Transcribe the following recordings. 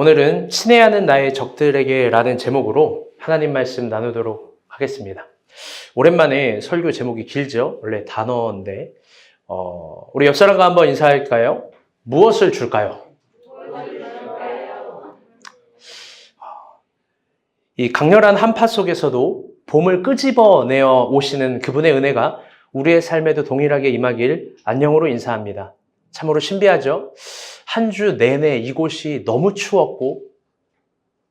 오늘은 친해야 하는 나의 적들에게 라는 제목으로 하나님 말씀 나누도록 하겠습니다. 오랜만에 설교 제목이 길죠? 원래 단어인데 우리 옆 사람과 한번 인사할까요? 무엇을 줄까요? 이 강렬한 한파 속에서도 봄을 끄집어내어 오시는 그분의 은혜가 우리의 삶에도 동일하게 임하길 안녕으로 인사합니다. 참으로 신비하죠? 한 주 내내 이곳이 너무 추웠고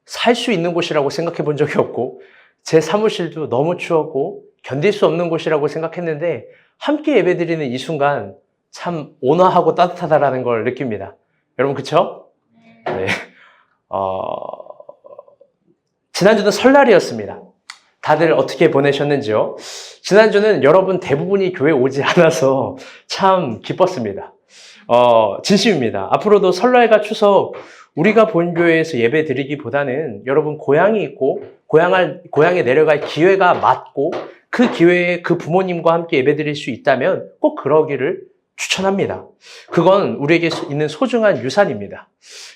살 수 있는 곳이라고 생각해 본 적이 없고 제 사무실도 너무 추웠고 견딜 수 없는 곳이라고 생각했는데 함께 예배드리는 이 순간 참 온화하고 따뜻하다라는 걸 느낍니다. 여러분 그쵸? 네. 지난주는 설날이었습니다. 다들 어떻게 보내셨는지요? 지난주는 여러분 대부분이 교회 오지 않아서 참 기뻤습니다. 진심입니다. 앞으로도 설날과 추석 우리가 본교회에서 예배 드리기보다는 여러분 고향이 있고 고향에 내려갈 기회가 맞고 그 기회에 그 부모님과 함께 예배 드릴 수 있다면 꼭 그러기를 추천합니다. 그건 우리에게 있는 소중한 유산입니다.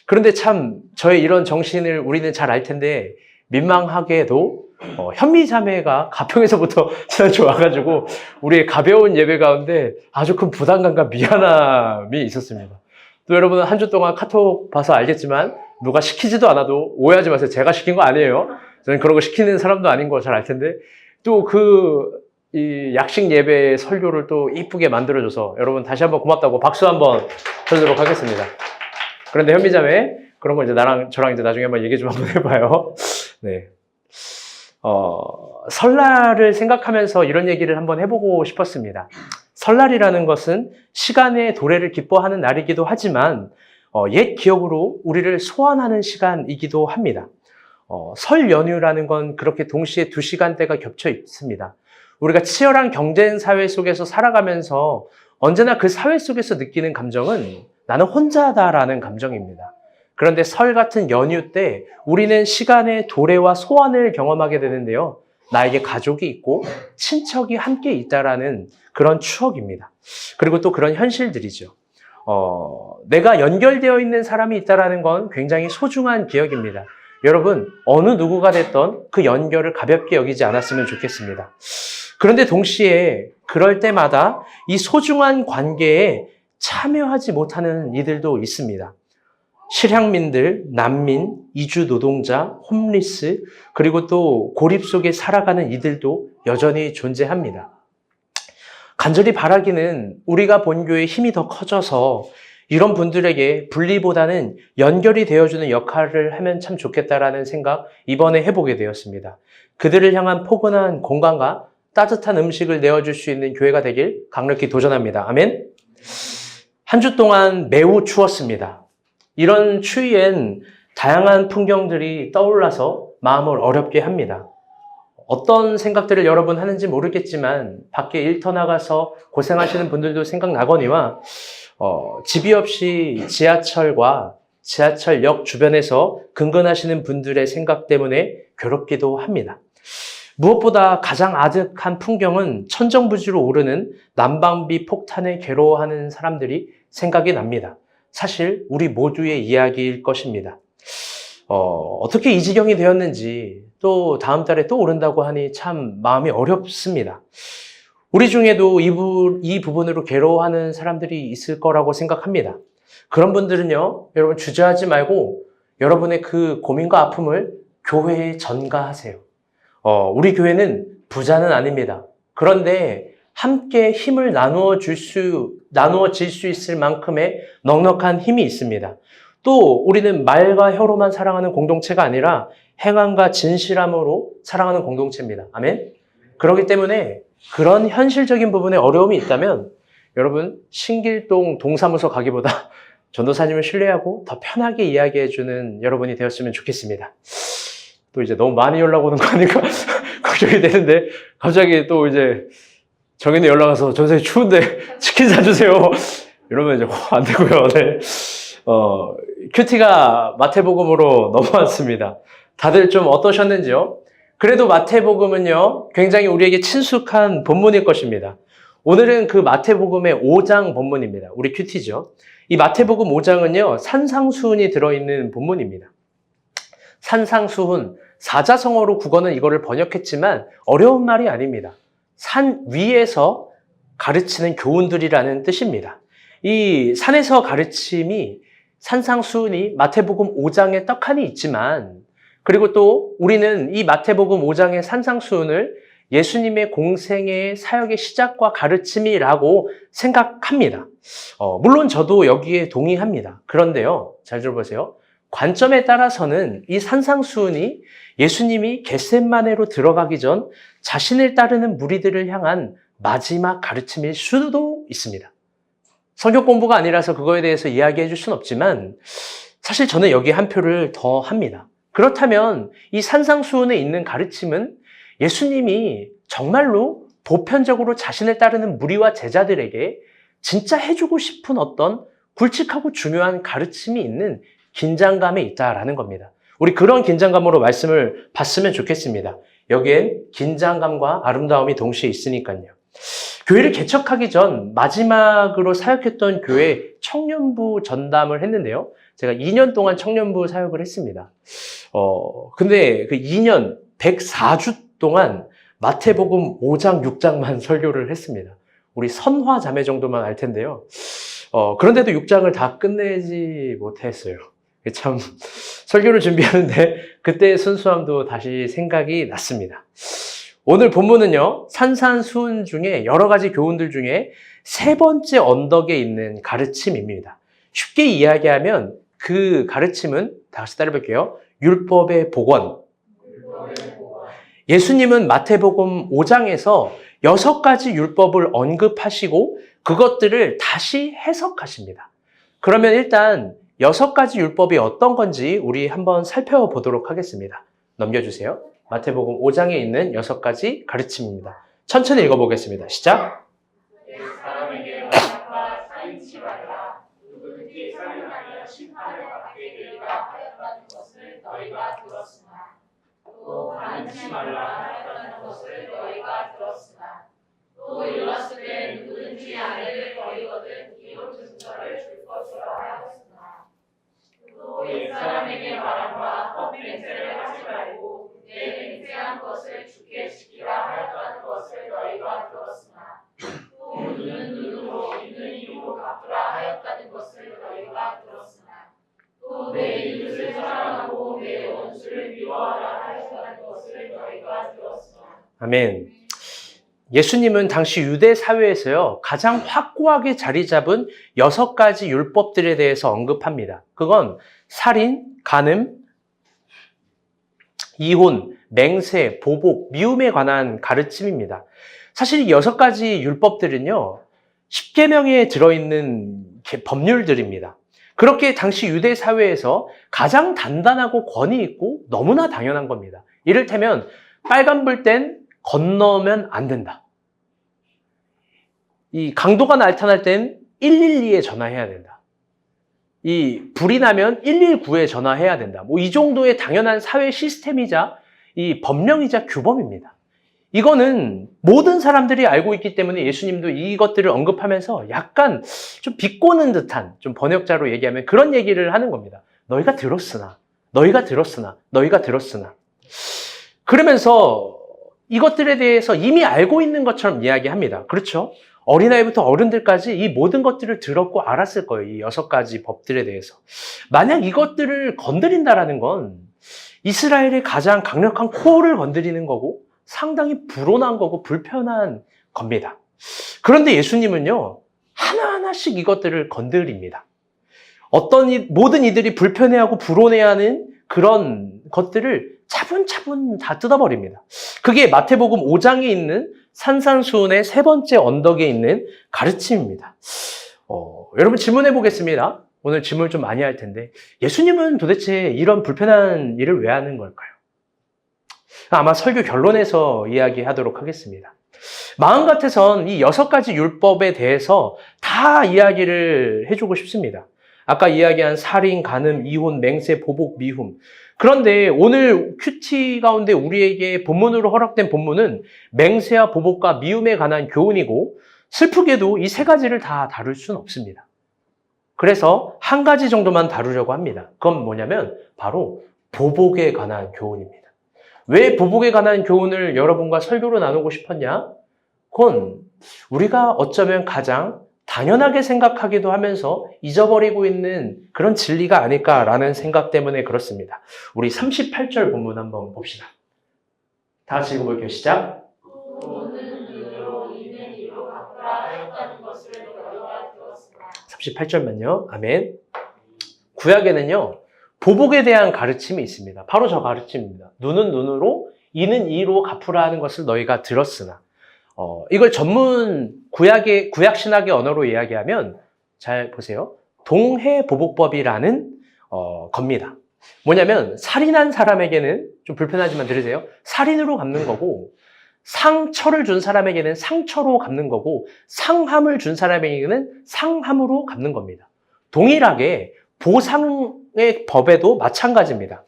그런데 참 저의 이런 정신을 우리는 잘 알 텐데 민망하게도 현미자매가 가평에서부터 지난주 와가지고 우리의 가벼운 예배 가운데 아주 큰 부담감과 미안함이 있었습니다. 또 여러분은 한 주 동안 카톡 봐서 알겠지만 누가 시키지도 않아도 오해하지 마세요. 제가 시킨 거 아니에요. 저는 그런 거 시키는 사람도 아닌 거 잘 알 텐데 또 이 약식 예배 설교를 또 이쁘게 만들어줘서 여러분 다시 한번 고맙다고 박수 한번 쳐주도록 하겠습니다. 그런데 현미자매 그런 거 이제 저랑 이제 나중에 한번 얘기 좀 한번 해봐요. 네. 설날을 생각하면서 이런 얘기를 한번 해보고 싶었습니다. 설날이라는 것은 시간의 도래를 기뻐하는 날이기도 하지만 옛 기억으로 우리를 소환하는 시간이기도 합니다. 설 연휴라는 건 그렇게 동시에 두 시간대가 겹쳐 있습니다. 우리가 치열한 경쟁 사회 속에서 살아가면서 언제나 그 사회 속에서 느끼는 감정은 나는 혼자다라는 감정입니다. 그런데 설 같은 연휴 때 우리는 시간의 도래와 소환을 경험하게 되는데요. 나에게 가족이 있고 친척이 함께 있다라는 그런 추억입니다. 그리고 또 그런 현실들이죠. 내가 연결되어 있는 사람이 있다라는 건 굉장히 소중한 기억입니다. 여러분, 어느 누구가 됐던 그 연결을 가볍게 여기지 않았으면 좋겠습니다. 그런데 동시에 그럴 때마다 이 소중한 관계에 참여하지 못하는 이들도 있습니다. 실향민들, 난민, 이주 노동자, 홈리스, 그리고 또 고립 속에 살아가는 이들도 여전히 존재합니다. 간절히 바라기는 우리가 본교의 힘이 더 커져서 이런 분들에게 분리보다는 연결이 되어주는 역할을 하면 참 좋겠다라는 생각 이번에 해보게 되었습니다. 그들을 향한 포근한 공간과 따뜻한 음식을 내어줄 수 있는 교회가 되길 강력히 도전합니다. 아멘. 한 주 동안 매우 추웠습니다. 이런 추위엔 다양한 풍경들이 떠올라서 마음을 어렵게 합니다. 어떤 생각들을 여러분 하는지 모르겠지만 밖에 일터 나가서 고생하시는 분들도 생각나거니와 집이 없이 지하철과 지하철역 주변에서 근근하시는 분들의 생각 때문에 괴롭기도 합니다. 무엇보다 가장 아득한 풍경은 천정부지로 오르는 난방비 폭탄에 괴로워하는 사람들이 생각이 납니다. 사실 우리 모두의 이야기일 것입니다. 어떻게 이 지경이 되었는지 또 다음 달에 또 오른다고 하니 참 마음이 어렵습니다. 우리 중에도 이 부분으로 괴로워하는 사람들이 있을 거라고 생각합니다. 그런 분들은요, 여러분 주저하지 말고 여러분의 그 고민과 아픔을 교회에 전가하세요. 우리 교회는 부자는 아닙니다. 그런데 함께 힘을 나누어질 수 있을 만큼의 넉넉한 힘이 있습니다. 또 우리는 말과 혀로만 사랑하는 공동체가 아니라 행함과 진실함으로 사랑하는 공동체입니다. 아멘? 그렇기 때문에 그런 현실적인 부분에 어려움이 있다면 여러분 신길동 동사무소 가기보다 전도사님을 신뢰하고 더 편하게 이야기해주는 여러분이 되었으면 좋겠습니다. 또 이제 너무 많이 연락 오는 거 아닌가 걱정이 되는데 갑자기 또 이제 정인이 연락 와서 전선생님 추운데 치킨 사주세요. 이러면 이제 안 되고요. 네. 큐티가 마태복음으로 넘어왔습니다. 다들 좀 어떠셨는지요? 그래도 마태복음은요, 굉장히 우리에게 친숙한 본문일 것입니다. 오늘은 그 마태복음의 5장 본문입니다. 우리 큐티죠. 이 마태복음 5장은요, 산상수훈이 들어있는 본문입니다. 산상수훈, 사자성어로 국어는 이거를 번역했지만 어려운 말이 아닙니다. 산 위에서 가르치는 교훈들이라는 뜻입니다. 이 산에서 가르침이 산상수훈이 마태복음 5장에 떡하니 있지만, 그리고 또 우리는 이 마태복음 5장의 산상수훈을 예수님의 공생의 사역의 시작과 가르침이라고 생각합니다. 물론 저도 여기에 동의합니다. 그런데요, 잘 들어보세요. 관점에 따라서는 이 산상수훈이 예수님이 겟세마네로 들어가기 전 자신을 따르는 무리들을 향한 마지막 가르침일 수도 있습니다. 성경 공부가 아니라서 그거에 대해서 이야기해 줄 수는 없지만 사실 저는 여기에 한 표를 더 합니다. 그렇다면 이 산상수훈에 있는 가르침은 예수님이 정말로 보편적으로 자신을 따르는 무리와 제자들에게 진짜 해주고 싶은 어떤 굵직하고 중요한 가르침이 있는 긴장감에 있다라는 겁니다. 우리 그런 긴장감으로 말씀을 봤으면 좋겠습니다. 여기엔 긴장감과 아름다움이 동시에 있으니까요. 교회를 개척하기 전 마지막으로 사역했던 교회 청년부 전담을 했는데요. 제가 2년 동안 청년부 사역을 했습니다. 근데 그 2년 104주 동안 마태복음 5장, 6장만 설교를 했습니다. 우리 선화 자매 정도만 알 텐데요. 그런데도 6장을 다 끝내지 못했어요. 참 설교를 준비하는데 그때의 순수함도 다시 생각이 났습니다. 오늘 본문은요, 산산수훈 중에 여러 가지 교훈들 중에 세 번째 언덕에 있는 가르침입니다. 쉽게 이야기하면 그 가르침은 다 같이 따라해볼게요. 율법의 복원. 예수님은 마태복음 5장에서 6가지 율법을 언급하시고 그것들을 다시 해석하십니다. 그러면 일단 6가지 율법이 어떤 건지 우리 한번 살펴보도록 하겠습니다. 넘겨주세요. 마태복음 5장에 있는 6가지 가르침입니다. 천천히 읽어보겠습니다. 시작! 사람에게 말하라 사인치 말라 누구든지 살인하면 심판을 받게 되리라 하였다는 것을 너희가 들었으나 또 반치 말라 하였다는 것을 너희가 들었으나 또 일렀으되 누구든지 아내를 버리거든 이혼 증서를 줄 것이라 하였으나 또 옛사람에게 말하라 헛맹세를 하지 말고 내 맹세한 것을 주께 지키라 하였다는 것을 너희가 들었으나 또 눈은 눈으로 이는 이로 갚으라 하였다는 것을 너희가 들었으나 또 내 이웃을 사랑하고 내 원수를 미워하라 하였다는 것을 너희가 들었으나. 아멘. 예수님은 당시 유대 사회에서요, 가장 확고하게 자리 잡은 6가지 율법들에 대해서 언급합니다. 그건 살인, 간음, 이혼, 맹세, 보복, 미움에 관한 가르침입니다. 사실 이 6가지 율법들은요, 10계명에 들어있는 법률들입니다. 그렇게 당시 유대 사회에서 가장 단단하고 권위 있고 너무나 당연한 겁니다. 이를테면 빨간불 땐 건너면 안 된다. 이 강도가 나타날 땐 112에 전화해야 된다. 이 불이 나면 119에 전화해야 된다. 이 정도의 당연한 사회 시스템이자 이 법령이자 규범입니다. 이거는 모든 사람들이 알고 있기 때문에 예수님도 이것들을 언급하면서 약간 좀 비꼬는 듯한, 좀 번역자로 얘기하면 그런 얘기를 하는 겁니다. 너희가 들었으나, 너희가 들었으나, 너희가 들었으나. 그러면서 이것들에 대해서 이미 알고 있는 것처럼 이야기합니다. 그렇죠? 어린아이부터 어른들까지 이 모든 것들을 들었고 알았을 거예요. 이 6가지 법들에 대해서. 만약 이것들을 건드린다라는 건 이스라엘의 가장 강력한 코어를 건드리는 거고 상당히 불온한 거고 불편한 겁니다. 그런데 예수님은요, 하나하나씩 이것들을 건드립니다. 모든 이들이 불편해하고 불온해하는 그런 것들을 차분차분 다 뜯어버립니다. 그게 마태복음 5장에 있는 산산수훈의 세 번째 언덕에 있는 가르침입니다. 여러분 질문해 보겠습니다. 오늘 질문을 좀 많이 할 텐데 예수님은 도대체 이런 불편한 일을 왜 하는 걸까요? 아마 설교 결론에서 이야기하도록 하겠습니다. 마음 같아선 이 6가지 율법에 대해서 다 이야기를 해주고 싶습니다. 아까 이야기한 살인, 간음, 이혼, 맹세, 보복, 미움. 그런데 오늘 큐티 가운데 우리에게 본문으로 허락된 본문은 맹세와 보복과 미움에 관한 교훈이고 슬프게도 이 3가지를 다 다룰 수는 없습니다. 그래서 한 가지 정도만 다루려고 합니다. 그건 뭐냐면 바로 보복에 관한 교훈입니다. 왜 보복에 관한 교훈을 여러분과 설교로 나누고 싶었냐? 그건 우리가 어쩌면 가장 당연하게 생각하기도 하면서 잊어버리고 있는 그런 진리가 아닐까라는 생각 때문에 그렇습니다. 우리 38절 본문 한번 봅시다. 다 같이 읽어볼게요. 시작. 보는 눈으로 있는 이로 갚으라 하였다는 것을 너희가 들었으나 38절만요. 아멘. 구약에는요, 보복에 대한 가르침이 있습니다. 바로 저 가르침입니다. 눈은 눈으로, 이는 이로 갚으라 하는 것을 너희가 들었으나. 이걸 전문 구약 신학의 언어로 이야기하면, 잘 보세요. 동해보복법이라는 겁니다. 뭐냐면, 살인한 사람에게는, 좀 불편하지만 들으세요. 살인으로 갚는 거고, 상처를 준 사람에게는 상처로 갚는 거고, 상함을 준 사람에게는 상함으로 갚는 겁니다. 동일하게 보상의 법에도 마찬가지입니다.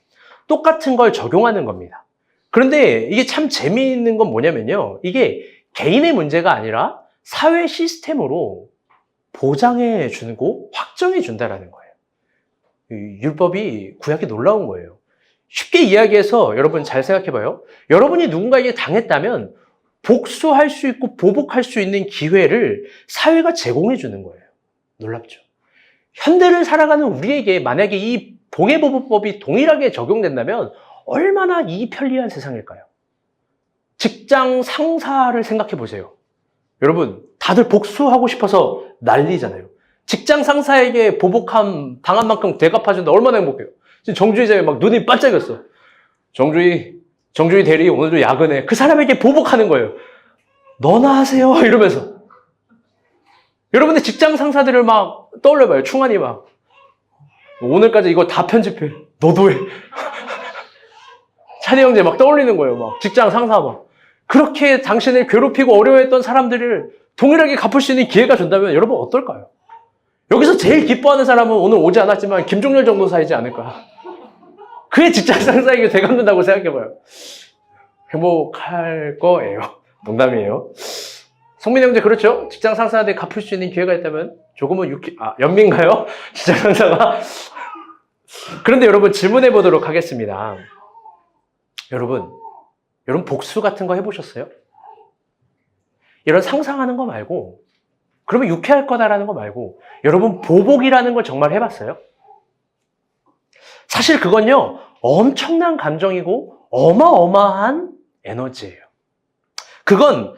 똑같은 걸 적용하는 겁니다. 그런데 이게 참 재미있는 건 뭐냐면요. 이게 개인의 문제가 아니라 사회 시스템으로 보장해 주고 확정해 준다라는 거예요. 율법이 구약이 놀라운 거예요. 쉽게 이야기해서 여러분 잘 생각해 봐요. 여러분이 누군가에게 당했다면 복수할 수 있고 보복할 수 있는 기회를 사회가 제공해 주는 거예요. 놀랍죠? 현대를 살아가는 우리에게 만약에 이 동해보복법이 동일하게 적용된다면 얼마나 이 편리한 세상일까요? 직장 상사를 생각해 보세요. 여러분, 다들 복수하고 싶어서 난리잖아요. 직장 상사에게 당한 만큼 대갚아준다 얼마나 행복해요. 지금 정주희자에 막 눈이 반짝였어. 정주희 대리 오늘도 야근해. 그 사람에게 보복하는 거예요. 너나 하세요 이러면서. 여러분들 직장 상사들을 막 떠올려봐요. 충환이 막 오늘까지 이거 다 편집해. 너도 해. 찬이 형제 막 떠올리는 거예요. 막 직장 상사 막 그렇게 당신을 괴롭히고 어려워했던 사람들을 동일하게 갚을 수 있는 기회가 준다면 여러분 어떨까요? 여기서 제일 기뻐하는 사람은 오늘 오지 않았지만 김종렬 정도 사이지 않을까? 그의 직장 상사에게 되갚는다고 생각해봐요. 행복할 거예요. 농담이에요. 성민 형제 그렇죠? 직장 상사한테 갚을 수 있는 기회가 있다면 조금은 연민가요? 직장 상사가? 그런데 여러분 질문해 보도록 하겠습니다. 여러분 복수 같은 거 해보셨어요? 이런 상상하는 거 말고 그러면 유쾌할 거다라는 거 말고 여러분 보복이라는 걸 정말 해봤어요? 사실 그건요 엄청난 감정이고 어마어마한 에너지예요. 그건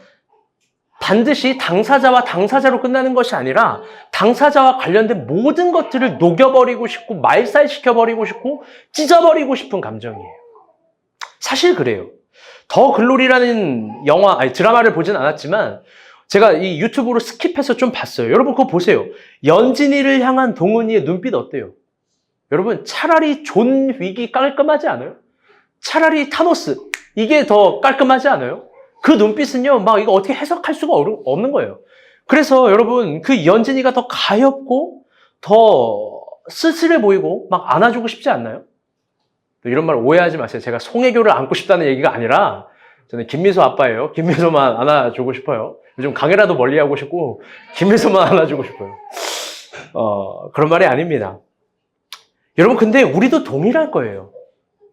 반드시 당사자와 당사자로 끝나는 것이 아니라 당사자와 관련된 모든 것들을 녹여버리고 싶고 말살시켜버리고 싶고 찢어버리고 싶은 감정이에요. 사실 그래요. 더 글로리라는 드라마를 보진 않았지만 제가 이 유튜브로 스킵해서 좀 봤어요. 여러분 그거 보세요. 연진이를 향한 동은이의 눈빛 어때요? 여러분 차라리 존 윅이 깔끔하지 않아요? 차라리 타노스 이게 더 깔끔하지 않아요? 그 눈빛은요, 막 이거 어떻게 해석할 수가 없는 거예요. 그래서 여러분, 그 연진이가 더 가엽고, 더 쓸쓸해 보이고, 막 안아주고 싶지 않나요? 이런 말 오해하지 마세요. 제가 송혜교를 안고 싶다는 얘기가 아니라, 저는 김미소 아빠예요. 김미소만 안아주고 싶어요. 요즘 강혜라도 멀리하고 싶고, 김미소만 안아주고 싶어요. 그런 말이 아닙니다. 여러분, 근데 우리도 동일할 거예요.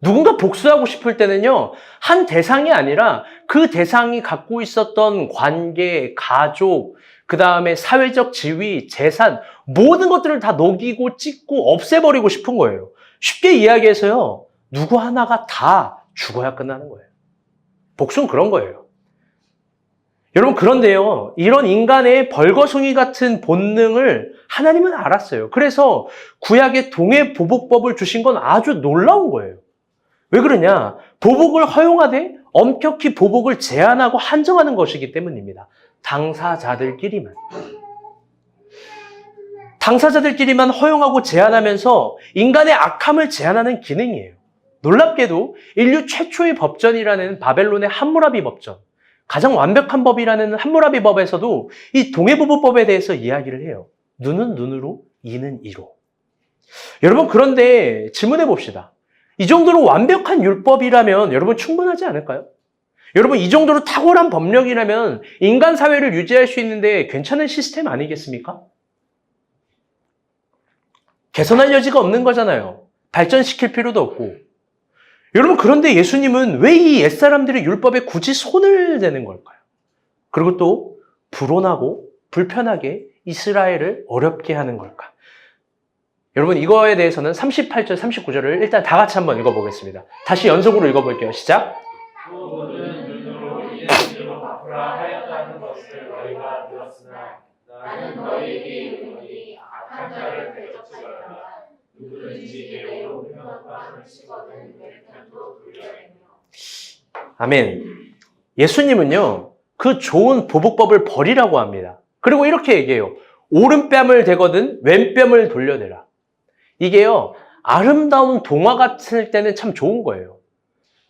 누군가 복수하고 싶을 때는요, 한 대상이 아니라 그 대상이 갖고 있었던 관계, 가족, 그 다음에 사회적 지위, 재산, 모든 것들을 다 녹이고 찢고 없애버리고 싶은 거예요. 쉽게 이야기해서요, 누구 하나가 다 죽어야 끝나는 거예요. 복수는 그런 거예요. 여러분, 그런데요, 이런 인간의 벌거숭이 같은 본능을 하나님은 알았어요. 그래서 구약의 동해보복법을 주신 건 아주 놀라운 거예요. 왜 그러냐? 보복을 허용하되 엄격히 보복을 제한하고 한정하는 것이기 때문입니다. 당사자들끼리만 허용하고 제한하면서 인간의 악함을 제한하는 기능이에요. 놀랍게도 인류 최초의 법전이라는 바벨론의 함무라비 법전, 가장 완벽한 법이라는 함무라비 법에서도 이 동해보복법에 대해서 이야기를 해요. 눈은 눈으로, 이는 이로. 여러분 그런데 질문해 봅시다. 이 정도로 완벽한 율법이라면 여러분 충분하지 않을까요? 여러분 이 정도로 탁월한 법령이라면 인간 사회를 유지할 수 있는데 괜찮은 시스템 아니겠습니까? 개선할 여지가 없는 거잖아요. 발전시킬 필요도 없고. 여러분, 그런데 예수님은 왜 이 옛사람들의 율법에 굳이 손을 대는 걸까요? 그리고 또 불온하고 불편하게 이스라엘을 어렵게 하는 걸까? 여러분, 이거에 대해서는 38절, 39절을 일단 다 같이 한번 읽어보겠습니다. 다시 연속으로 읽어볼게요. 시작. 모든 눈으로 예수님을 갚으라 하였다는 것을 너희가 들었으나 나는 너희에게 이르노니 악한 자를 대적하여라. 누구든지 내로 우편과 치거든 왼편도 돌려내며. 아멘. 예수님은요, 그 좋은 보복법을 버리라고 합니다. 그리고 이렇게 얘기해요. 오른뺨을 대거든 왼뺨을 돌려대라. 이게요, 아름다운 동화 같을 때는 참 좋은 거예요.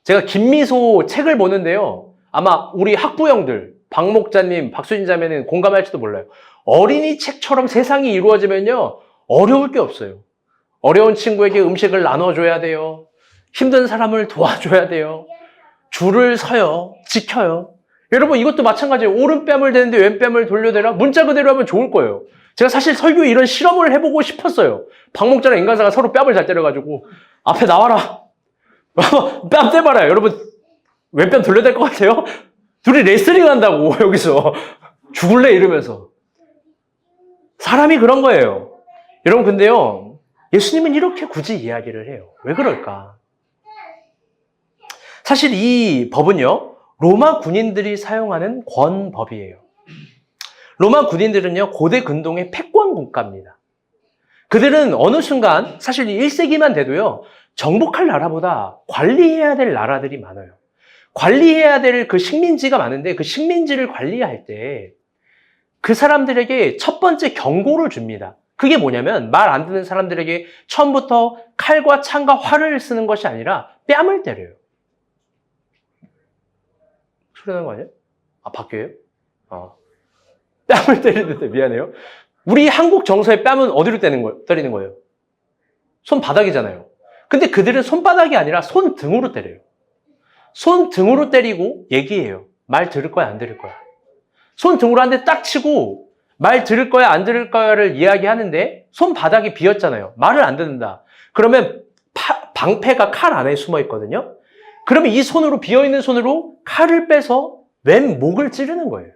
제가 김미소 책을 보는데요, 아마 우리 학부형들, 박 목자님, 박수진 자매는 공감할지도 몰라요. 어린이 책처럼 세상이 이루어지면요, 어려울 게 없어요. 어려운 친구에게 음식을 나눠줘야 돼요. 힘든 사람을 도와줘야 돼요. 줄을 서요. 지켜요. 여러분, 이것도 마찬가지예요. 오른뺨을 대는데 왼뺨을 돌려대라. 문자 그대로 하면 좋을 거예요. 제가 사실 설교에 이런 실험을 해보고 싶었어요. 박목자랑 인간사가 서로 뺨을 잘 때려가지고 앞에 나와라. 뺨 떼봐라. 여러분, 왼뺨 돌려댈 것 같아요? 둘이 레슬링 한다고 여기서 죽을래 이러면서. 사람이 그런 거예요. 여러분, 근데요, 예수님은 이렇게 굳이 이야기를 해요. 왜 그럴까? 사실 이 법은요, 로마 군인들이 사용하는 권법이에요. 로마 군인들은요, 고대 근동의 패권 국가입니다. 그들은 어느 순간, 사실 1세기만 돼도요, 정복할 나라보다 관리해야 될 나라들이 많아요. 관리해야 될 그 식민지가 많은데, 그 식민지를 관리할 때 그 사람들에게 첫 번째 경고를 줍니다. 그게 뭐냐면, 말 안 듣는 사람들에게 처음부터 칼과 창과 활을 쓰는 것이 아니라 뺨을 때려요. 소리 나는 거 아니에요? 아, 바뀌어요? 뺨을 때리는데 미안해요. 우리 한국 정서의 뺨은 어디로 때리는 거예요? 손바닥이잖아요. 근데 그들은 손바닥이 아니라 손등으로 때려요. 손등으로 때리고 얘기해요. 말 들을 거야, 안 들을 거야. 손등으로 한 대 딱 치고 말 들을 거야, 안 들을 거야를 이야기하는데 손바닥이 비었잖아요. 말을 안 듣는다. 그러면 방패가 칼 안에 숨어 있거든요. 그러면 이 손으로, 비어있는 손으로 칼을 빼서 왼 목을 찌르는 거예요.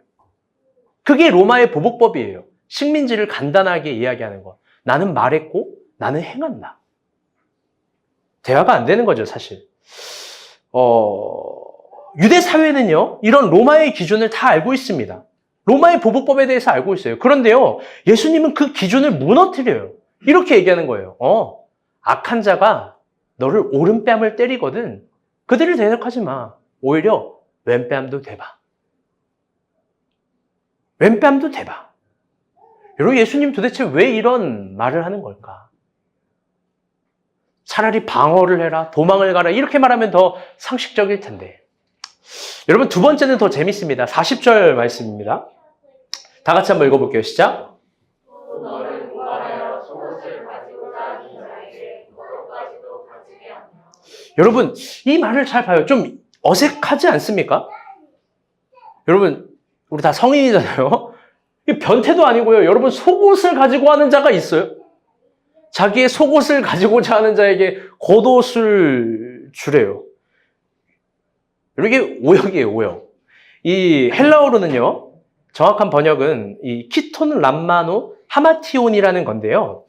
그게 로마의 보복법이에요. 식민지를 간단하게 이야기하는 것. 나는 말했고 나는 행한다. 대화가 안 되는 거죠, 사실. 유대 사회는요, 이런 로마의 기준을 다 알고 있습니다. 로마의 보복법에 대해서 알고 있어요. 그런데요, 예수님은 그 기준을 무너뜨려요. 이렇게 얘기하는 거예요. 악한 자가 너를 오른뺨을 때리거든 그들을 대적하지 마. 오히려 왼뺨도 대봐. 왼뺨도 대봐. 여러분, 예수님 도대체 왜 이런 말을 하는 걸까? 차라리 방어를 해라, 도망을 가라, 이렇게 말하면 더 상식적일 텐데. 여러분, 두 번째는 더 재밌습니다. 40절 말씀입니다. 다 같이 한번 읽어볼게요. 시작. 너를 고발하여 속옷을 가지고자 하는 자에게 너로까지도 가지게 하며. 여러분, 이 말을 잘 봐요. 좀 어색하지 않습니까? 여러분, 우리 다 성인이잖아요. 이 변태도 아니고요. 여러분, 속옷을 가지고 하는 자가 있어요? 자기의 속옷을 가지고자 하는 자에게 겉옷을 주래요. 이게 오역이에요, 오역. 이 헬라어로는요, 정확한 번역은 이 키톤 람마노 하마티온이라는 건데요.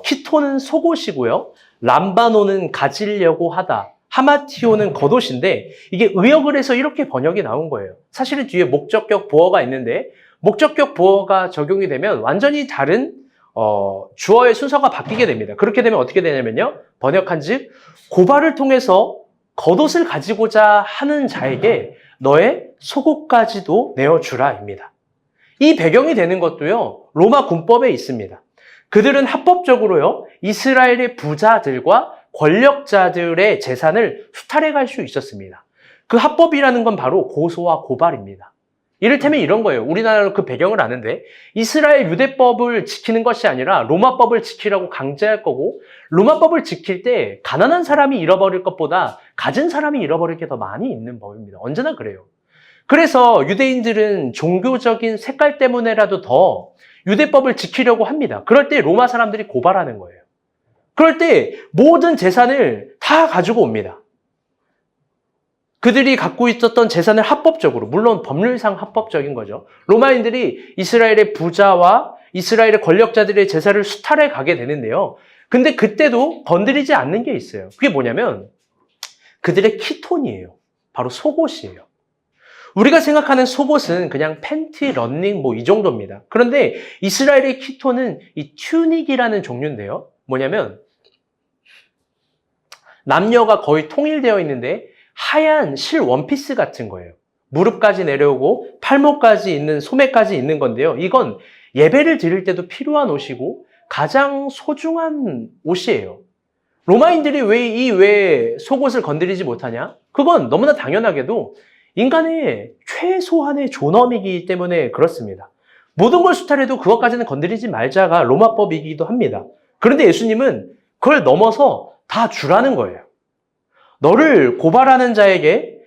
키톤은 속옷이고요. 람바노는 가지려고 하다. 하마티온은 겉옷인데 이게 의역을 해서 이렇게 번역이 나온 거예요. 사실은 뒤에 목적격 보어가 있는데 목적격 보어가 적용이 되면 완전히 다른 주어의 순서가 바뀌게 됩니다. 그렇게 되면 어떻게 되냐면요. 번역한즉 고발을 통해서 겉옷을 가지고자 하는 자에게 너의 속옷까지도 내어주라입니다. 이 배경이 되는 것도요. 로마 군법에 있습니다. 그들은 합법적으로요. 이스라엘의 부자들과 권력자들의 재산을 수탈해 갈 수 있었습니다. 그 합법이라는 건 바로 고소와 고발입니다. 이를테면 이런 거예요. 우리나라는 그 배경을 아는데 이스라엘 유대법을 지키는 것이 아니라 로마법을 지키라고 강제할 거고 로마법을 지킬 때 가난한 사람이 잃어버릴 것보다 가진 사람이 잃어버릴 게 더 많이 있는 법입니다. 언제나 그래요. 그래서 유대인들은 종교적인 색깔 때문에라도 더 유대법을 지키려고 합니다. 그럴 때 로마 사람들이 고발하는 거예요. 그럴 때 모든 재산을 다 가지고 옵니다. 그들이 갖고 있었던 재산을 합법적으로, 물론 법률상 합법적인 거죠. 로마인들이 이스라엘의 부자와 이스라엘의 권력자들의 제사를 수탈해 가게 되는데요. 근데 그때도 건드리지 않는 게 있어요. 그게 뭐냐면 그들의 키톤이에요. 바로 속옷이에요. 우리가 생각하는 속옷은 그냥 팬티, 런닝 뭐 이 정도입니다. 그런데 이스라엘의 키톤은 이 튜닉이라는 종류인데요. 뭐냐면 남녀가 거의 통일되어 있는데 하얀 실 원피스 같은 거예요. 무릎까지 내려오고 팔목까지 있는 소매까지 있는 건데요. 이건 예배를 드릴 때도 필요한 옷이고 가장 소중한 옷이에요. 로마인들이 왜 속옷을 건드리지 못하냐? 그건 너무나 당연하게도 인간의 최소한의 존엄이기 때문에 그렇습니다. 모든 걸 수탈해도 그것까지는 건드리지 말자가 로마법이기도 합니다. 그런데 예수님은 그걸 넘어서 다 주라는 거예요. 너를 고발하는 자에게,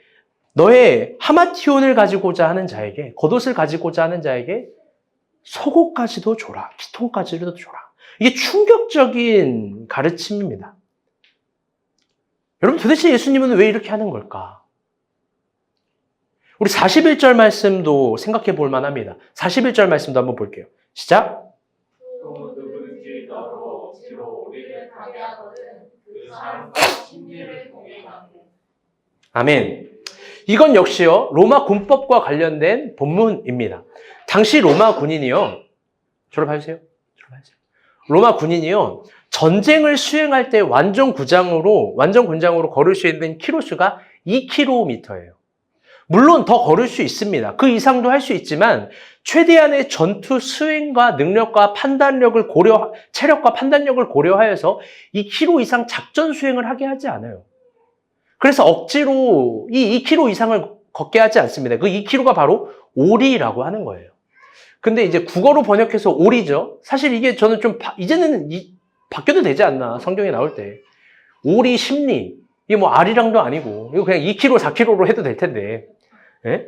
너의 하마티온을 가지고자 하는 자에게, 겉옷을 가지고자 하는 자에게 속옷까지도 줘라. 키톤까지도 줘라. 이게 충격적인 가르침입니다. 여러분, 도대체 예수님은 왜 이렇게 하는 걸까? 우리 41절 말씀도 생각해 볼 만합니다. 41절 말씀도 한번 볼게요. 시작. 또 누구든지 너로 억지로 우리를 가게 하거든 그 사람과 심리를 동행하고. 아멘. 이건 역시요, 로마 군법과 관련된 본문입니다. 당시 로마 군인이요, 졸업해주세요. 로마 군인이요, 전쟁을 수행할 때 완전 군장으로 걸을 수 있는 키로수가 2km예요. 물론 더 걸을 수 있습니다. 그 이상도 할 수 있지만 최대한의 전투 수행과 능력과 판단력을 체력과 판단력을 고려하여서 2km 이상 작전 수행을 하게 하지 않아요. 그래서 억지로 이 2km 이상을 걷게 하지 않습니다. 그 2km가 바로 오리라고 하는 거예요. 근데 이제 국어로 번역해서 오리죠. 사실 이게 저는 좀 이제는 바뀌어도 되지 않나, 성경에 나올 때. 오리 심리. 이게 뭐 아리랑도 아니고 이거 그냥 2km, 4km로 해도 될 텐데. 예?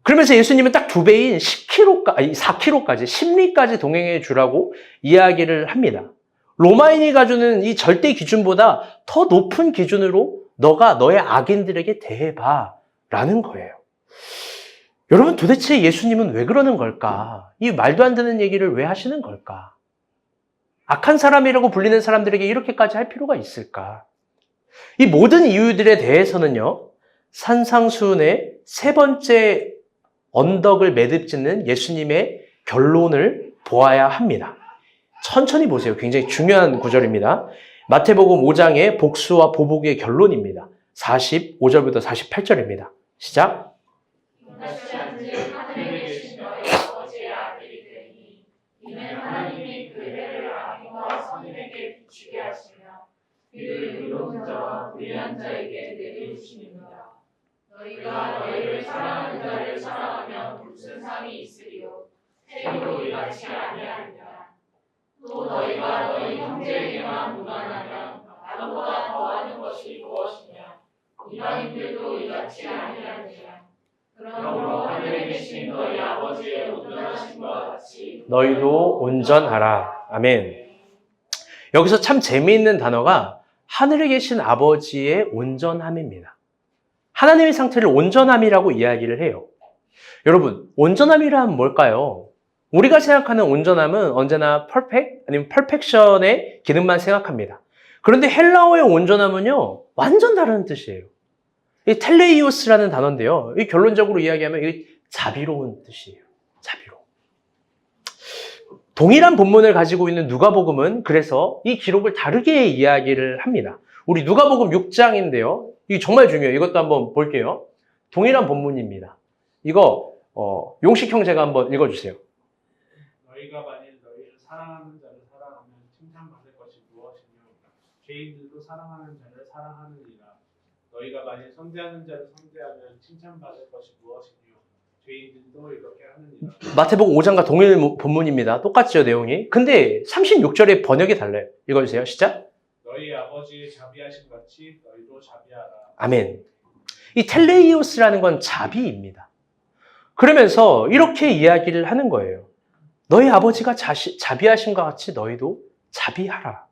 그러면서 예수님은 딱 2배인 4km까지, 심리까지 동행해 주라고 이야기를 합니다. 로마인이 가지는 이 절대 기준보다 더 높은 기준으로 너가 너의 악인들에게 대해봐라는 거예요. 여러분, 도대체 예수님은 왜 그러는 걸까? 이 말도 안 되는 얘기를 왜 하시는 걸까? 악한 사람이라고 불리는 사람들에게 이렇게까지 할 필요가 있을까? 이 모든 이유들에 대해서는요, 산상수훈의 3번째 언덕을 매듭짓는 예수님의 결론을 보아야 합니다. 천천히 보세요. 굉장히 중요한 구절입니다. 마태복음 5장의 복수와 보복의 결론입니다. 45절부터 48절입니다. 시작. 인자시한즉 하늘에 계신 너희 아버지의 아들이 되니 이는 하나님이 그 해를 악인과 선인에게 비추게 하시며 비를 의로운 자와 불의한 자에게 내리우심입니다. 너희가 너희를 사랑하는 자를 사랑하면 무슨 상이 있으리요? 책으로 이같이 아니하느냐? 또 너희가 너희 형제에게만 무난하면 나보다 더하는 것이 무엇이냐? 이방인들도 이같이 아니하느냐? 그러므로 하늘에 계신 너희 아버지의 온전하심과 같이 너희도 온전하라. 아멘. 여기서 참 재미있는 단어가 하늘에 계신 아버지의 온전함입니다. 하나님의 상태를 온전함이라고 이야기를 해요. 여러분, 온전함이란 뭘까요? 우리가 생각하는 온전함은 언제나 perfect 아니면 perfection의 기능만 생각합니다. 그런데 헬라어의 온전함은요, 완전 다른 뜻이에요. 이 텔레이오스라는 단어인데요. 이 결론적으로 이야기하면 이게 자비로운 뜻이에요. 자비로움. 동일한 본문을 가지고 있는 누가복음은 그래서 이 기록을 다르게 이야기를 합니다. 우리 누가복음 6장인데요. 이게 정말 중요해요. 이것도 한번 볼게요. 동일한 본문입니다. 이거 용식 형제가 한번 읽어주세요. 너희가 만일 너희를 사랑하는 자를 사랑하면 칭찬받을 것이 무엇이며 죄인들도 사랑하는 자를 사랑하느니라. 너희가 만일 선대하는 자를 선대하면 칭찬받을 것이 무엇이며 죄인들도 이렇게 하느니라. 마태복음 5장과 동일 본문입니다. 똑같죠, 내용이. 근데 36절의 번역이 달라요. 읽어주세요. 시작. 너희 아버지의 자비하심 같이 너희도 자비하라. 아멘. 이 텔레이오스라는 건 자비입니다. 그러면서 이렇게 이야기를 하는 거예요. 너희 아버지가 자비하심과 같이 너희도 자비하라.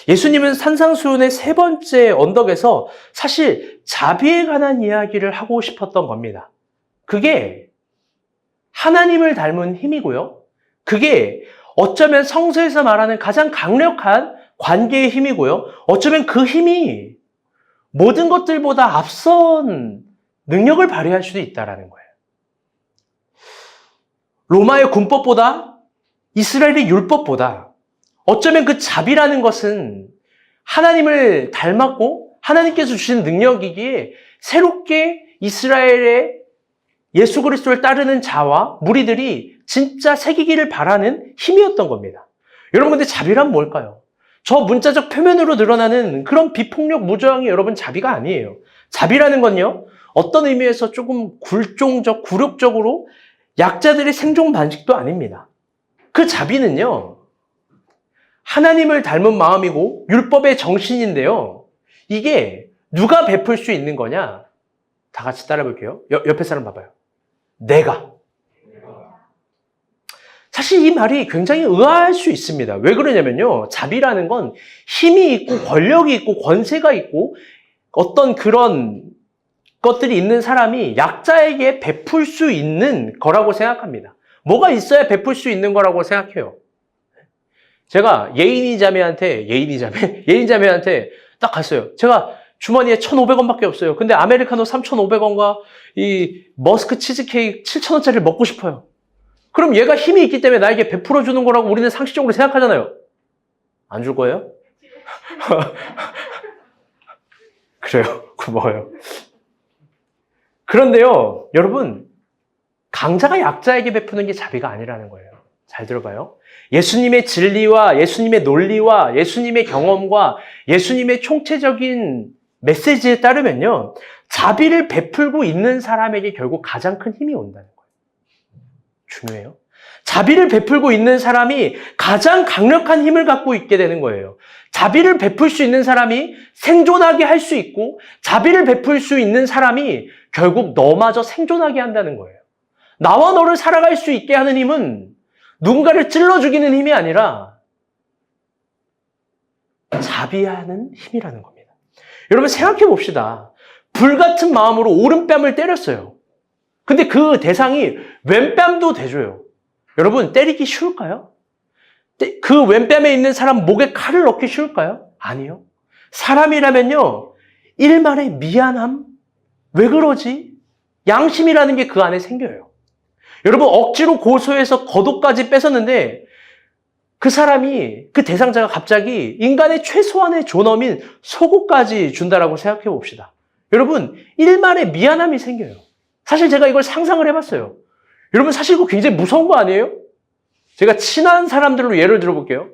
예수님은 산상수훈의 세 번째 언덕에서 사실 자비에 관한 이야기를 하고 싶었던 겁니다. 그게 하나님을 닮은 힘이고요. 그게 어쩌면 성서에서 말하는 가장 강력한 관계의 힘이고요. 어쩌면 그 힘이 모든 것들보다 앞선 능력을 발휘할 수도 있다는 거예요. 로마의 군법보다 이스라엘의 율법보다 어쩌면 그 자비라는 것은 하나님을 닮았고 하나님께서 주신 능력이기에 새롭게 이스라엘의 예수 그리스도를 따르는 자와 무리들이 진짜 새기기를 바라는 힘이었던 겁니다. 여러분, 근데 자비란 뭘까요? 저 문자적 표면으로 드러나는 그런 비폭력 무저항이 여러분 자비가 아니에요. 자비라는 건요, 어떤 의미에서 조금 굴종적, 굴욕적으로 약자들의 생존 방식도 아닙니다. 그 자비는요, 하나님을 닮은 마음이고 율법의 정신인데요. 이게 누가 베풀 수 있는 거냐? 다 같이 따라 볼게요. 옆에 사람 봐봐요. 내가. 사실 이 말이 굉장히 의아할 수 있습니다. 왜 그러냐면요. 자비라는 건 힘이 있고 권력이 있고 권세가 있고 어떤 그런 것들이 있는 사람이 약자에게 베풀 수 있는 거라고 생각합니다. 뭐가 있어야 베풀 수 있는 거라고 생각해요. 제가 예인이자매한테 딱 갔어요. 제가 주머니에 1,500원밖에 없어요. 근데 아메리카노 3,500원과 이 머스크 치즈케이크 7,000원짜리를 먹고 싶어요. 그럼 얘가 힘이 있기 때문에 나에게 베풀어 주는 거라고 우리는 상식적으로 생각하잖아요. 안 줄 거예요? 그래요. 고마워요. 그런데요, 여러분, 강자가 약자에게 베푸는 게 자비가 아니라는 거예요. 잘 들어봐요. 예수님의 진리와 예수님의 논리와 예수님의 경험과 예수님의 총체적인 메시지에 따르면요, 자비를 베풀고 있는 사람에게 결국 가장 큰 힘이 온다는 거예요. 중요해요. 자비를 베풀고 있는 사람이 가장 강력한 힘을 갖고 있게 되는 거예요. 자비를 베풀 수 있는 사람이 생존하게 할 수 있고, 자비를 베풀 수 있는 사람이 결국 너마저 생존하게 한다는 거예요. 나와 너를 살아갈 수 있게 하는 힘은 누군가를 찔러 죽이는 힘이 아니라 자비하는 힘이라는 겁니다. 여러분, 생각해 봅시다. 불같은 마음으로 오른뺨을 때렸어요. 근데 그 대상이 왼뺨도 대줘요. 여러분, 때리기 쉬울까요? 그 왼뺨에 있는 사람 목에 칼을 넣기 쉬울까요? 아니요. 사람이라면요, 일말의 미안함? 왜 그러지? 양심이라는 게 그 안에 생겨요. 여러분, 억지로 고소해서 겉옷까지 뺏었는데 그 사람이, 그 대상자가 갑자기 인간의 최소한의 존엄인 속옷까지 준다라고 생각해 봅시다. 여러분, 일말의 미안함이 생겨요. 사실 제가 이걸 상상을 해봤어요. 여러분, 사실 이거 굉장히 무서운 거 아니에요? 제가 친한 사람들로 예를 들어볼게요.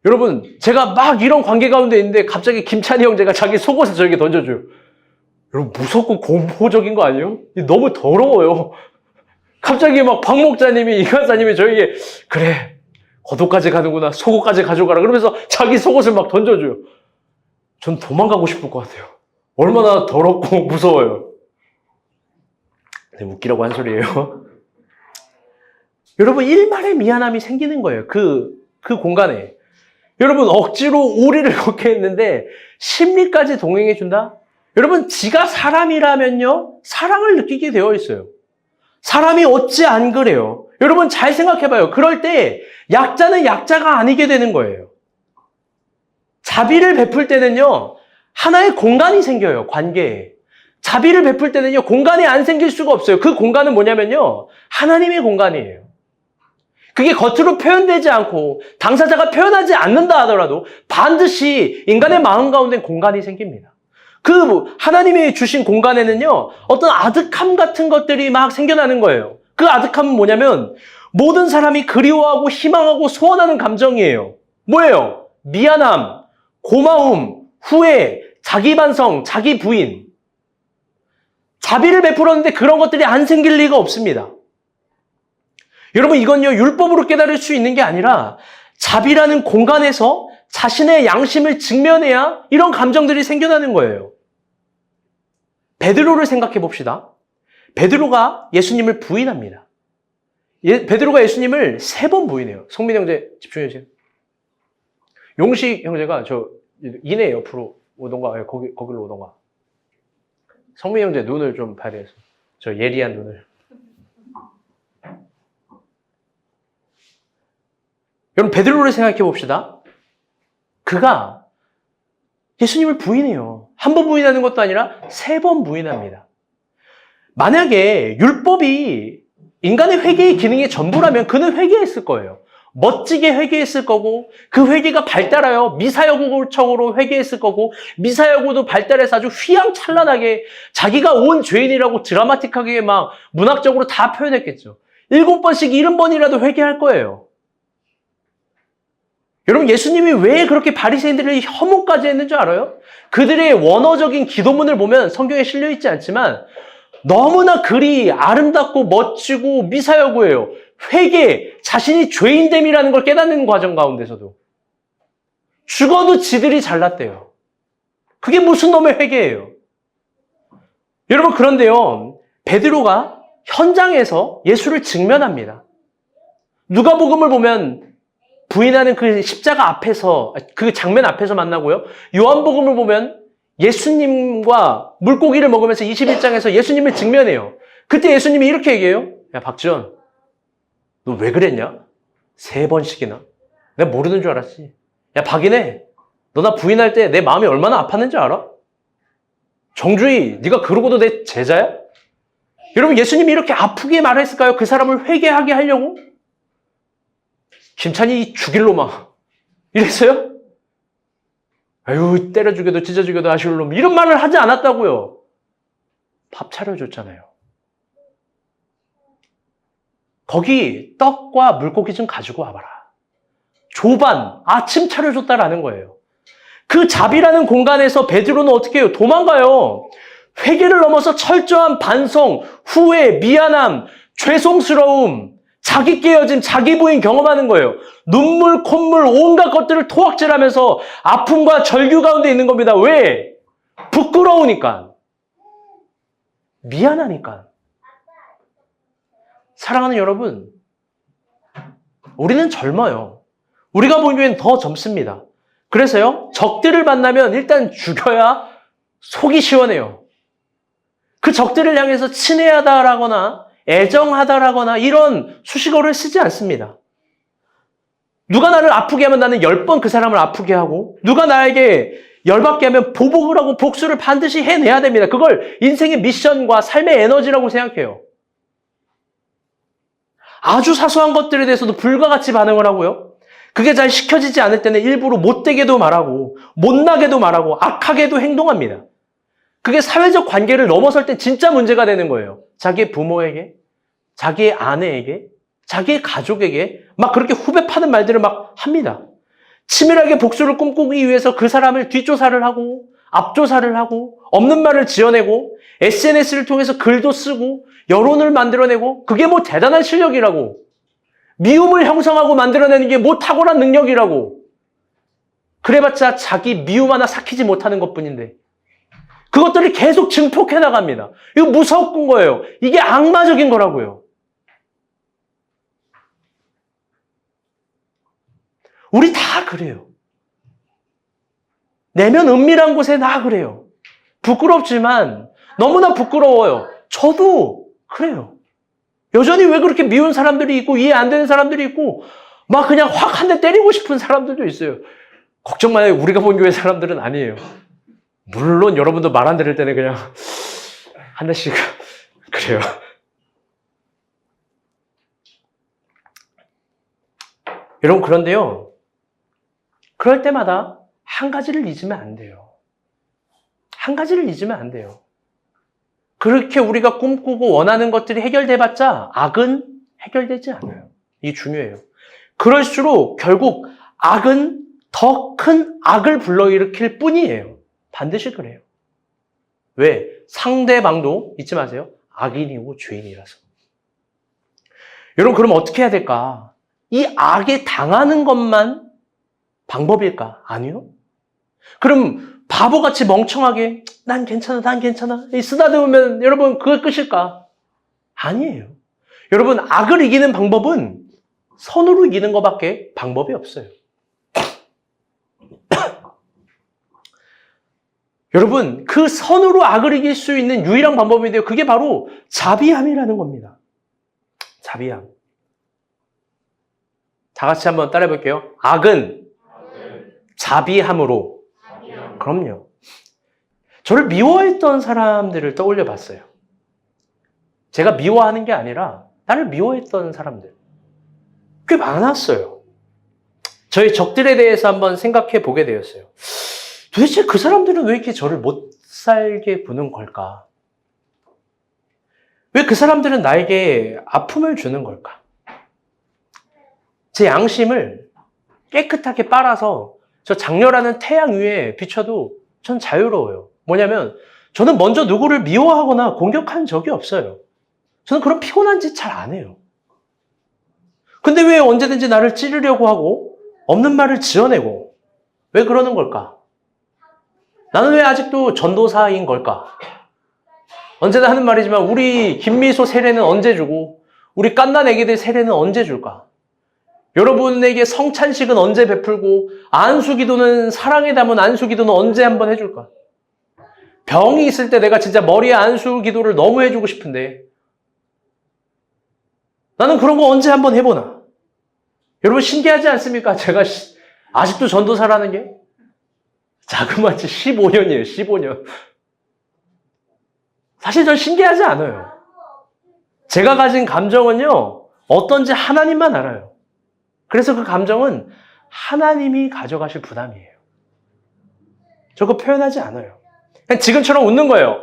여러분, 제가 막 이런 관계 가운데 있는데 갑자기 김찬희 형제가 자기 속옷을 저에게 던져줘요. 여러분, 무섭고 공포적인 거 아니에요? 너무 더러워요. 갑자기 막 박 목자님이, 이 간사님이 저에게, 그래, 겉옷까지 가는구나, 속옷까지 가져가라, 그러면서 자기 속옷을 막 던져줘요. 전 도망가고 싶을 것 같아요. 얼마나 더럽고 무서워요. 네, 웃기라고 한 소리예요. 여러분, 일말의 미안함이 생기는 거예요. 그 공간에. 여러분, 억지로 오리를 걷게 했는데 심리까지 동행해준다? 여러분, 지가 사람이라면요, 사랑을 느끼게 되어 있어요. 사람이 어찌 안 그래요? 여러분, 잘 생각해봐요. 그럴 때 약자는 약자가 아니게 되는 거예요. 자비를 베풀 때는요, 하나의 공간이 생겨요, 관계에. 자비를 베풀 때는요, 공간이 안 생길 수가 없어요. 그 공간은 뭐냐면요, 하나님의 공간이에요. 그게 겉으로 표현되지 않고 당사자가 표현하지 않는다 하더라도 반드시 인간의 마음 가운데 공간이 생깁니다. 그 하나님이 주신 공간에는요, 어떤 아득함 같은 것들이 막 생겨나는 거예요. 그 아득함은 뭐냐면 모든 사람이 그리워하고 희망하고 소원하는 감정이에요. 뭐예요? 미안함, 고마움, 후회, 자기 반성, 자기 부인. 자비를 베풀었는데 그런 것들이 안 생길 리가 없습니다. 여러분, 이건요, 율법으로 깨달을 수 있는 게 아니라 자비라는 공간에서 자신의 양심을 직면해야 이런 감정들이 생겨나는 거예요. 베드로를 생각해 봅시다. 베드로가 예수님을 부인합니다. 베드로가 예수님을 3번 부인해요. 성민 형제 집중해 주세요. 용식 형제가 저 이내 옆으로 오던가, 거기로 오던가. 성민 형제 눈을 좀 봐야 돼서. 저 예리한 눈을. 여러분, 베드로를 생각해 봅시다. 그가 예수님을 부인해요. 한 번 부인하는 것도 아니라 3번 부인합니다. 만약에 율법이 인간의 회개의 기능의 전부라면 그는 회개했을 거예요. 멋지게 회개했을 거고, 그 회개가 발달하여 미사여구청으로 회개했을 거고, 미사여구도 발달해서 아주 휘황찬란하게 자기가 온 죄인이라고 드라마틱하게 막 문학적으로 다 표현했겠죠. 7번씩 70번이라도 회개할 거예요. 여러분, 예수님이 왜 그렇게 바리새인들을 혐오까지 했는 줄 알아요? 그들의 원어적인 기도문을 보면 성경에 실려있지 않지만 너무나 글이 아름답고 멋지고 미사여구예요. 회개, 자신이 죄인됨이라는 걸 깨닫는 과정 가운데서도 죽어도 지들이 잘났대요. 그게 무슨 놈의 회개예요? 여러분, 그런데요, 베드로가 현장에서 예수를 직면합니다. 누가복음을 보면 부인하는 그 십자가 앞에서, 그 장면 앞에서 만나고요. 요한복음을 보면 예수님과 물고기를 먹으면서 21장에서 예수님을 직면해요. 그때 예수님이 이렇게 얘기해요. 야, 박지원, 너 왜 그랬냐? 3번씩이나. 내가 모르는 줄 알았지. 야, 박인혜, 너 나 부인할 때 내 마음이 얼마나 아팠는지 알아? 정주희, 네가 그러고도 내 제자야? 여러분, 예수님이 이렇게 아프게 말했을까요? 그 사람을 회개하게 하려고? 김찬이 죽일 놈아. 이랬어요? 아유, 때려 죽여도 찢어 죽여도 아쉬울 놈. 이런 말을 하지 않았다고요. 밥 차려줬잖아요. 거기 떡과 물고기 좀 가지고 와봐라. 조반, 아침 차려줬다라는 거예요. 그 잡이라는 공간에서 베드로는 어떻게 해요? 도망가요. 회개를 넘어서 철저한 반성, 후회, 미안함, 죄송스러움, 자기 깨어짐, 자기 부인 경험하는 거예요. 눈물, 콧물, 온갖 것들을 토악질하면서 아픔과 절규 가운데 있는 겁니다. 왜? 부끄러우니까. 미안하니까. 사랑하는 여러분, 우리는 젊어요. 우리가 보기엔 더 젊습니다. 그래서요, 적들을 만나면 일단 죽여야 속이 시원해요. 그 적들을 향해서 친애하다라거나 애정하다라거나 이런 수식어를 쓰지 않습니다. 누가 나를 아프게 하면 나는 10번 그 사람을 아프게 하고, 누가 나에게 열받게 하면 보복을 하고 복수를 반드시 해내야 됩니다. 그걸 인생의 미션과 삶의 에너지라고 생각해요. 아주 사소한 것들에 대해서도 불과같이 반응을 하고요. 그게 잘 시켜지지 않을 때는 일부러 못되게도 말하고 못나게도 말하고 악하게도 행동합니다. 그게 사회적 관계를 넘어설 때 진짜 문제가 되는 거예요. 자기의 부모에게, 자기의 아내에게, 자기의 가족에게 막 그렇게 후배 파는 말들을 막 합니다. 치밀하게 복수를 꿈꾸기 위해서 그 사람을 뒷조사를 하고 앞조사를 하고 없는 말을 지어내고 SNS를 통해서 글도 쓰고 여론을 만들어내고, 그게 뭐 대단한 실력이라고, 미움을 형성하고 만들어내는 게 뭐 탁월한 능력이라고. 그래봤자 자기 미움 하나 삭히지 못하는 것뿐인데 그것들을 계속 증폭해 나갑니다. 이거 무서운 거예요. 이게 악마적인 거라고요. 우리 다 그래요. 내면 은밀한 곳에 다 그래요. 부끄럽지만 너무나 부끄러워요. 저도 그래요. 여전히 왜 그렇게 미운 사람들이 있고 이해 안 되는 사람들이 있고 막 그냥 확 한 대 때리고 싶은 사람들도 있어요. 걱정 마요. 우리가 본 교회 사람들은 아니에요. 물론 여러분도 말 안 들을 때는 그냥 한 대씩 그래요. 여러분, 그런데요, 그럴 때마다 한 가지를 잊으면 안 돼요. 한 가지를 잊으면 안 돼요. 그렇게 우리가 꿈꾸고 원하는 것들이 해결돼봤자 악은 해결되지 않아요. 이게 중요해요. 그럴수록 결국 악은 더 큰 악을 불러일으킬 뿐이에요. 반드시 그래요. 왜? 상대방도 잊지 마세요. 악인이고 죄인이라서. 여러분, 그럼 어떻게 해야 될까? 이 악에 당하는 것만 방법일까? 아니요. 그럼 바보같이 멍청하게 난 괜찮아, 난 괜찮아 쓰다듬으면 여러분 그거 끝일까? 아니에요. 여러분, 악을 이기는 방법은 선으로 이기는 것밖에 방법이 없어요. 여러분, 그 선으로 악을 이길 수 있는 유일한 방법인데요. 그게 바로 자비함이라는 겁니다. 자비함. 다 같이 한번 따라해 볼게요. 악은 자비함으로. 그럼요. 저를 미워했던 사람들을 떠올려 봤어요. 제가 미워하는 게 아니라 나를 미워했던 사람들. 꽤 많았어요. 저희 적들에 대해서 한번 생각해 보게 되었어요. 도대체 그 사람들은 왜 이렇게 저를 못 살게 구는 걸까? 왜 그 사람들은 나에게 아픔을 주는 걸까? 제 양심을 깨끗하게 빨아서 저 장렬하는 태양 위에 비춰도 전 자유로워요. 뭐냐면 저는 먼저 누구를 미워하거나 공격한 적이 없어요. 저는 그런 피곤한 짓 잘 안 해요. 근데 왜 언제든지 나를 찌르려고 하고 없는 말을 지어내고 왜 그러는 걸까? 나는 왜 아직도 전도사인 걸까? 언제나 하는 말이지만 우리 김미소 세례는 언제 주고 우리 깐난 애기들 세례는 언제 줄까? 여러분에게 성찬식은 언제 베풀고 안수기도는 사랑에 담은 안수기도는 언제 한번 해줄까? 병이 있을 때 내가 진짜 머리에 안수기도를 너무 해주고 싶은데 나는 그런 거 언제 한번 해보나? 여러분 신기하지 않습니까? 제가 아직도 전도사라는 게 자그마치 15년이에요. 15년. 사실 전 신기하지 않아요. 제가 가진 감정은요. 어떤지 하나님만 알아요. 그래서 그 감정은 하나님이 가져가실 부담이에요. 저 그거 표현하지 않아요. 그냥 지금처럼 웃는 거예요.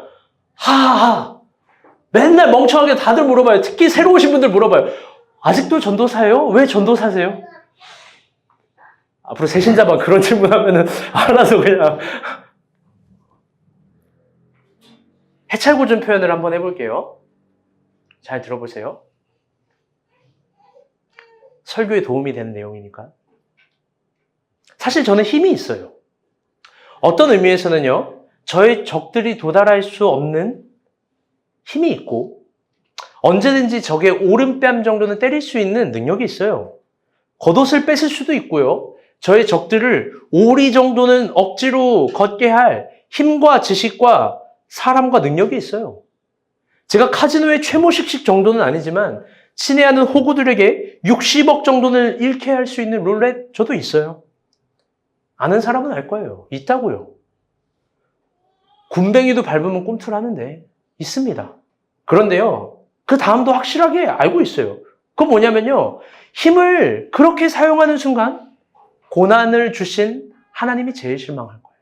하하하. 맨날 멍청하게 다들 물어봐요. 특히 새로 오신 분들 물어봐요. 아직도 전도사예요? 왜 전도사세요? 앞으로 새신자만 그런 질문하면은 알아서 그냥 해찰고준 표현을 한번 해볼게요. 잘 들어보세요. 설교에 도움이 되는 내용이니까. 사실 저는 힘이 있어요. 어떤 의미에서는요, 저의 적들이 도달할 수 없는 힘이 있고 언제든지 적의 오른뺨 정도는 때릴 수 있는 능력이 있어요. 겉옷을 뺏을 수도 있고요. 저의 적들을 오리 정도는 억지로 걷게 할 힘과 지식과 사람과 능력이 있어요. 제가 카지노의 최모식식 정도는 아니지만 친애하는 호구들에게 60억 정도는 잃게 할 수 있는 룰렛 저도 있어요. 아는 사람은 알 거예요. 있다고요. 군뱅이도 밟으면 꿈틀하는데 있습니다. 그런데요. 그 다음도 확실하게 알고 있어요. 그건 뭐냐면요. 힘을 그렇게 사용하는 순간 고난을 주신 하나님이 제일 실망할 거예요.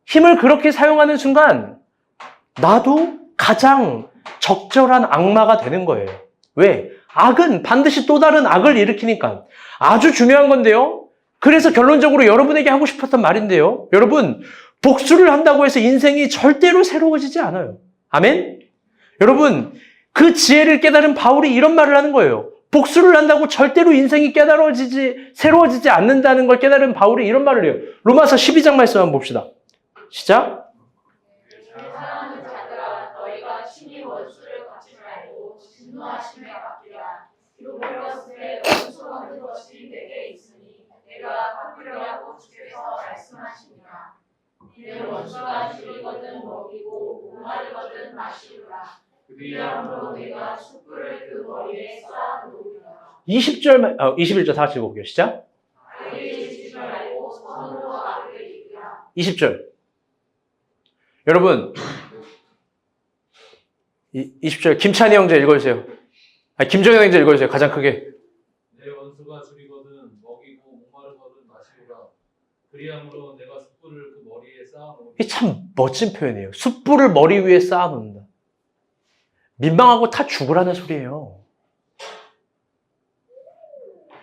힘을 그렇게 사용하는 순간 나도 가장 적절한 악마가 되는 거예요. 왜? 악은 반드시 또 다른 악을 일으키니까. 아주 중요한 건데요. 그래서 결론적으로 여러분에게 하고 싶었던 말인데요. 여러분, 복수를 한다고 해서 인생이 절대로 새로워지지 않아요. 아멘? 여러분, 그 지혜를 깨달은 바울이 이런 말을 하는 거예요. 복수를 한다고 절대로 인생이 새로워지지 않는다는 걸 깨달은 바울이 이런 말을 해요. 로마서 12장 말씀 한번 봅시다. 시작. 사랑하는 자들아 너희가 친히 원수를 갚지 말고 진노하심에 맡기라. 비록 배웠을 때 원수하는 것이 내게 있으니 내가 갚으려고 주께서 말씀하시니라. 내 원수가 줄이거든 먹이고 목마르거든 마시리라. 그리함으로 내가 숯불을 그 머리에 쌓아놓으리라. 21절 다 같이 읽어볼게요. 시작. 악을 짓지 말고 선으로 악을 이기라. 20절. 여러분, 20절 김찬희 형제 읽어주세요. 김정현 형제 읽어주세요. 가장 크게. 내 원수가 줄이거든 먹이고 목마르거든 마시리라. 그리함으로 내가 숯불을 그 머리에 쌓아놓으리라. 이게 참 멋진 표현이에요. 숯불을 머리 위에 쌓아놓는다. 민망하고 다 죽으라는 소리예요.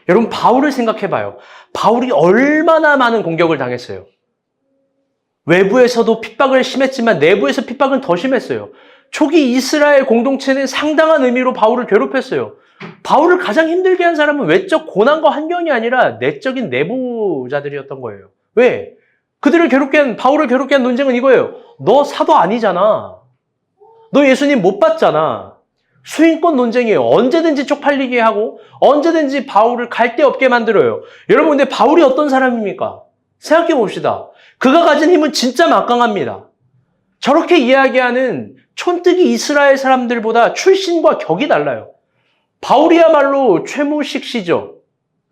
여러분, 바울을 생각해봐요. 바울이 얼마나 많은 공격을 당했어요. 외부에서도 핍박을 심했지만 내부에서 핍박은 더 심했어요. 초기 이스라엘 공동체는 상당한 의미로 바울을 괴롭혔어요. 바울을 가장 힘들게 한 사람은 외적 고난과 환경이 아니라 내적인 내부자들이었던 거예요. 왜? 바울을 괴롭게 한 논쟁은 이거예요. 너 사도 아니잖아. 너 예수님 못 봤잖아. 수인권 논쟁이에요. 언제든지 쪽팔리게 하고 언제든지 바울을 갈 데 없게 만들어요. 여러분, 근데 바울이 어떤 사람입니까? 생각해 봅시다. 그가 가진 힘은 진짜 막강합니다. 저렇게 이야기하는 촌뜨기 이스라엘 사람들보다 출신과 격이 달라요. 바울이야말로 최무식시죠.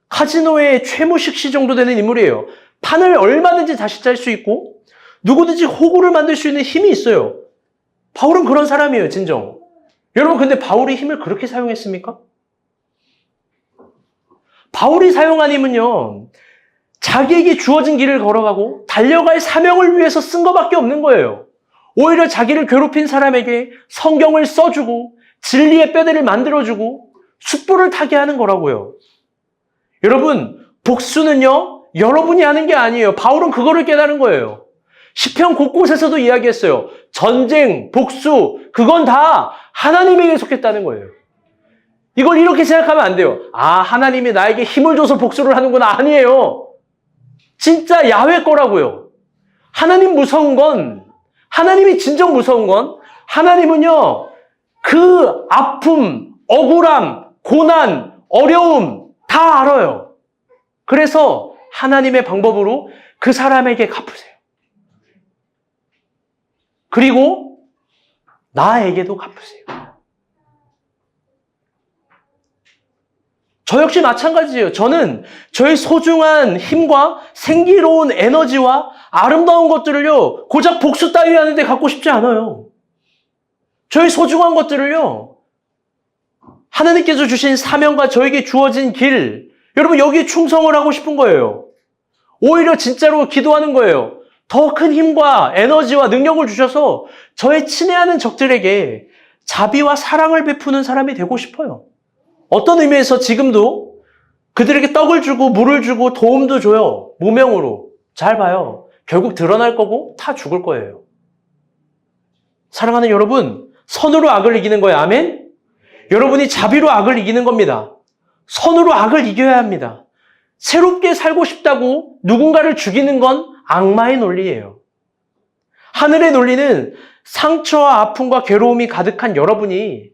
카지노의 최무식시 정도 되는 인물이에요. 판을 얼마든지 다시 짤 수 있고 누구든지 호구를 만들 수 있는 힘이 있어요. 바울은 그런 사람이에요, 진정. 여러분, 근데 바울이 힘을 그렇게 사용했습니까? 바울이 사용한 힘은요, 자기에게 주어진 길을 걸어가고 달려갈 사명을 위해서 쓴 것밖에 없는 거예요. 오히려 자기를 괴롭힌 사람에게 성경을 써주고 진리의 뼈대를 만들어주고 숯불을 타게 하는 거라고요. 여러분, 복수는요, 여러분이 하는 게 아니에요. 바울은 그거를 깨달은 거예요. 시편 곳곳에서도 이야기했어요. 전쟁, 복수, 그건 다 하나님에게 속했다는 거예요. 이걸 이렇게 생각하면 안 돼요. 아, 하나님이 나에게 힘을 줘서 복수를 하는구나. 아니에요. 진짜 야훼 거라고요. 하나님 무서운 건, 하나님이 진정 무서운 건, 하나님은요, 그 아픔, 억울함, 고난, 어려움 다 알아요. 그래서 하나님의 방법으로 그 사람에게 갚으세요. 그리고 나에게도 갚으세요. 저 역시 마찬가지예요. 저는 저의 소중한 힘과 생기로운 에너지와 아름다운 것들을요, 고작 복수 따위 하는데 갖고 싶지 않아요. 저의 소중한 것들을요, 하나님께서 주신 사명과 저에게 주어진 길, 여러분 여기에 충성을 하고 싶은 거예요. 오히려 진짜로 기도하는 거예요. 더 큰 힘과 에너지와 능력을 주셔서 저의 친애하는 적들에게 자비와 사랑을 베푸는 사람이 되고 싶어요. 어떤 의미에서 지금도 그들에게 떡을 주고 물을 주고 도움도 줘요. 무명으로. 잘 봐요. 결국 드러날 거고 다 죽을 거예요. 사랑하는 여러분, 선으로 악을 이기는 거예요. 아멘? 여러분이 자비로 악을 이기는 겁니다. 선으로 악을 이겨야 합니다. 새롭게 살고 싶다고 누군가를 죽이는 건 악마의 논리예요. 하늘의 논리는 상처와 아픔과 괴로움이 가득한 여러분이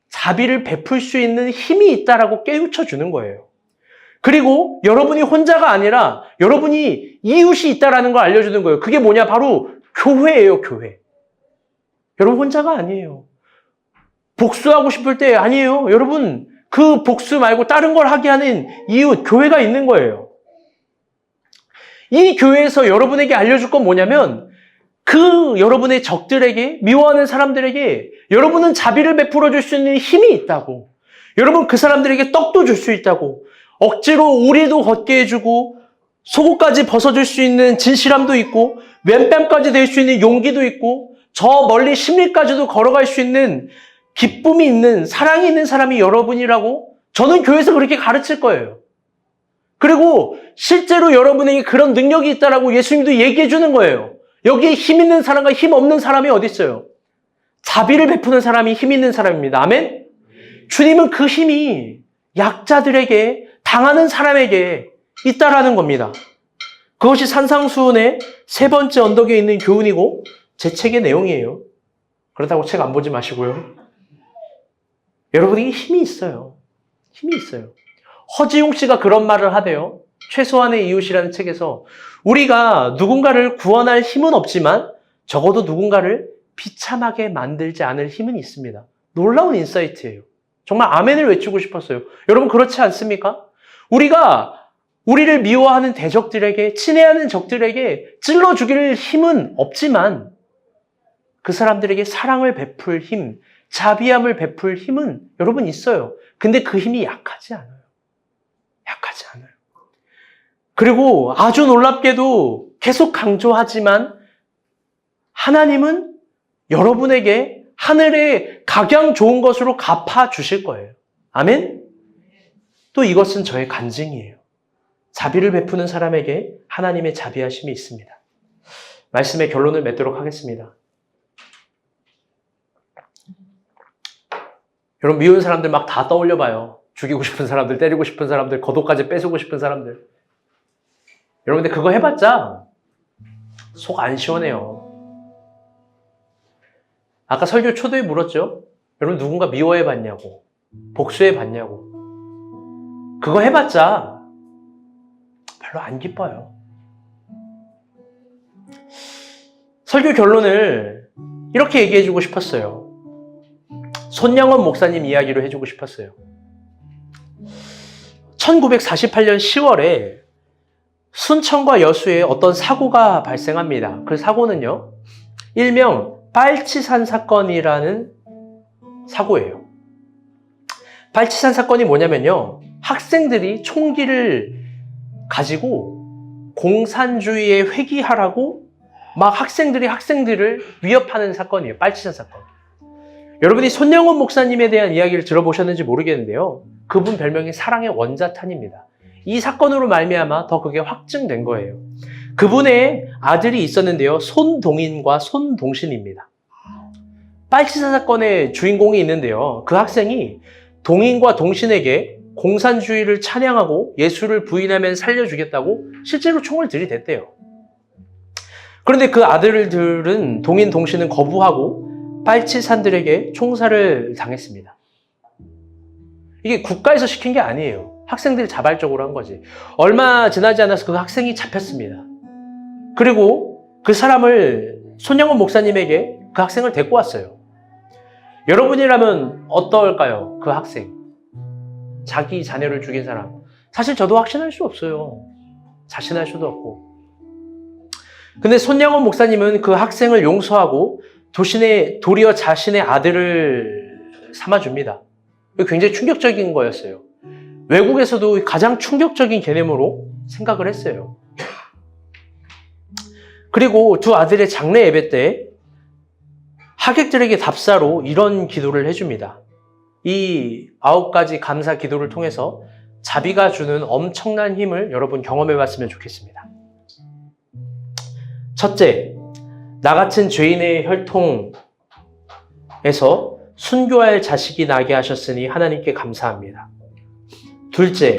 자비를 베풀 수 있는 힘이 있다라고 깨우쳐 주는 거예요. 그리고 여러분이 혼자가 아니라 여러분이 이웃이 있다라는 걸 알려주는 거예요. 그게 뭐냐? 바로 교회예요, 교회. 여러분 혼자가 아니에요. 복수하고 싶을 때 아니에요. 여러분 그 복수 말고 다른 걸 하게 하는 이웃, 교회가 있는 거예요. 이 교회에서 여러분에게 알려줄 건 뭐냐면 그 여러분의 적들에게, 미워하는 사람들에게 여러분은 자비를 베풀어 줄 수 있는 힘이 있다고. 여러분 그 사람들에게 떡도 줄 수 있다고. 억지로 우리도 걷게 해주고 속옷까지 벗어줄 수 있는 진실함도 있고 맨뺨까지 될 수 있는 용기도 있고 저 멀리 심리까지도 걸어갈 수 있는 기쁨이 있는, 사랑이 있는 사람이 여러분이라고 저는 교회에서 그렇게 가르칠 거예요. 그리고 실제로 여러분에게 그런 능력이 있다라고 예수님도 얘기해 주는 거예요. 여기에 힘 있는 사람과 힘 없는 사람이 어디 있어요? 자비를 베푸는 사람이 힘 있는 사람입니다. 아멘? 주님은 그 힘이 약자들에게, 당하는 사람에게 있다라는 겁니다. 그것이 산상수훈의 세 번째 언덕에 있는 교훈이고 제 책의 내용이에요. 그렇다고 책 안 보지 마시고요. 여러분에게 힘이 있어요. 힘이 있어요. 허지용 씨가 그런 말을 하대요. 최소한의 이웃이라는 책에서 우리가 누군가를 구원할 힘은 없지만 적어도 누군가를 비참하게 만들지 않을 힘은 있습니다. 놀라운 인사이트예요. 정말 아멘을 외치고 싶었어요. 여러분 그렇지 않습니까? 우리가 우리를 미워하는 대적들에게, 친애하는 적들에게 찔러 죽일 힘은 없지만 그 사람들에게 사랑을 베풀 힘, 자비함을 베풀 힘은 여러분 있어요. 근데 그 힘이 약하지 않아요. 약하지 않아요. 그리고 아주 놀랍게도 계속 강조하지만 하나님은 여러분에게 하늘의 각양 좋은 것으로 갚아주실 거예요. 아멘? 또 이것은 저의 간증이에요. 자비를 베푸는 사람에게 하나님의 자비하심이 있습니다. 말씀의 결론을 맺도록 하겠습니다. 여러분 미운 사람들 막 다 떠올려봐요. 죽이고 싶은 사람들, 때리고 싶은 사람들, 겉옷까지 뺏고 싶은 사람들. 여러분들 그거 해봤자 속 안 시원해요. 아까 설교 초도에 물었죠? 여러분 누군가 미워해봤냐고, 복수해봤냐고. 그거 해봤자 별로 안 기뻐요. 설교 결론을 이렇게 얘기해주고 싶었어요. 손양원 목사님 이야기로 해주고 싶었어요. 1948년 10월에 순천과 여수에 어떤 사고가 발생합니다. 그 사고는요, 일명 빨치산 사건이라는 사고예요. 빨치산 사건이 뭐냐면요, 학생들이 총기를 가지고 공산주의에 회귀하라고 막 학생들을 위협하는 사건이에요. 빨치산 사건. 여러분이 손양원 목사님에 대한 이야기를 들어보셨는지 모르겠는데요, 그분 별명이 사랑의 원자탄입니다. 이 사건으로 말미암아 더 그게 확증된 거예요. 그분의 아들이 있었는데요, 손동인과 손동신입니다. 빨치산 사건의 주인공이 있는데요, 그 학생이 동인과 동신에게 공산주의를 찬양하고 예수를 부인하면 살려주겠다고 실제로 총을 들이댔대요. 그런데 그 아들들은, 동인, 동신은 거부하고 빨치산들에게 총살을 당했습니다. 이게 국가에서 시킨 게 아니에요. 학생들이 자발적으로 한 거지. 얼마 지나지 않아서 그 학생이 잡혔습니다. 그리고 그 사람을, 손양원 목사님에게 그 학생을 데리고 왔어요. 여러분이라면 어떨까요? 그 학생. 자기 자녀를 죽인 사람. 사실 저도 확신할 수 없어요. 자신할 수도 없고. 근데 손양원 목사님은 그 학생을 용서하고 도리어 자신의 아들을 삼아줍니다. 굉장히 충격적인 거였어요. 외국에서도 가장 충격적인 개념으로 생각을 했어요. 그리고 두 아들의 장례 예배 때 하객들에게 답사로 이런 기도를 해줍니다. 이 9가지 감사 기도를 통해서 자비가 주는 엄청난 힘을 여러분 경험해 봤으면 좋겠습니다. 첫째, 나 같은 죄인의 혈통에서 순교할 자식이 나게 하셨으니 하나님께 감사합니다. 둘째,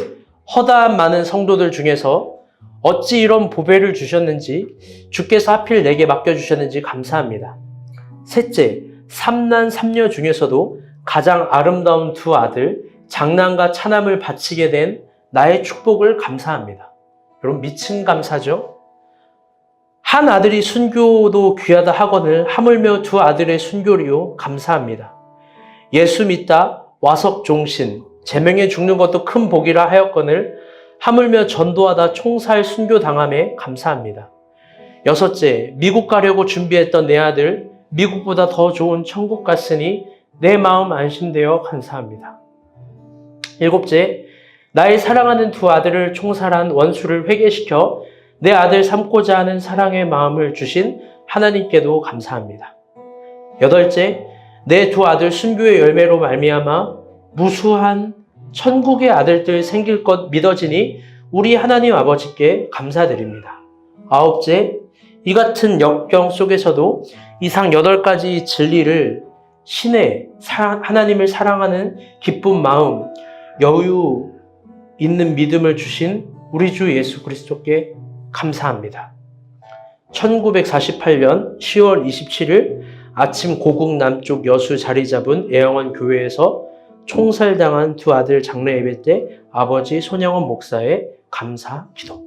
허다한 많은 성도들 중에서 어찌 이런 보배를 주셨는지, 주께서 하필 내게 맡겨주셨는지 감사합니다. 셋째, 삼난 삼녀 중에서도 가장 아름다운 두 아들, 장남과 차남을 바치게 된 나의 축복을 감사합니다. 여러분, 미친 감사죠? 한 아들이 순교도 귀하다 하거늘 하물며 두 아들의 순교리요 감사합니다. 예수 믿다 와석 종신, 제명에 죽는 것도 큰 복이라 하였거늘 하물며 전도하다 총살 순교 당함에 감사합니다. 여섯째, 미국 가려고 준비했던 내 아들, 미국보다 더 좋은 천국 갔으니 내 마음 안심되어 감사합니다. 일곱째, 나의 사랑하는 두 아들을 총살한 원수를 회개시켜 내 아들 삼고자 하는 사랑의 마음을 주신 하나님께도 감사합니다. 여덟째, 내 두 아들 순교의 열매로 말미암아 무수한 천국의 아들들 생길 것 믿어지니 우리 하나님 아버지께 감사드립니다. 아홉째, 이 같은 역경 속에서도 이상 8가지 진리를 신의 하나님을 사랑하는 기쁜 마음, 여유 있는 믿음을 주신 우리 주 예수 그리스도께 감사합니다. 1948년 10월 27일 아침 고국 남쪽 여수 자리 잡은 애영원 교회에서 총살당한 두 아들 장례 예배 때 아버지 손양원 목사의 감사 기도.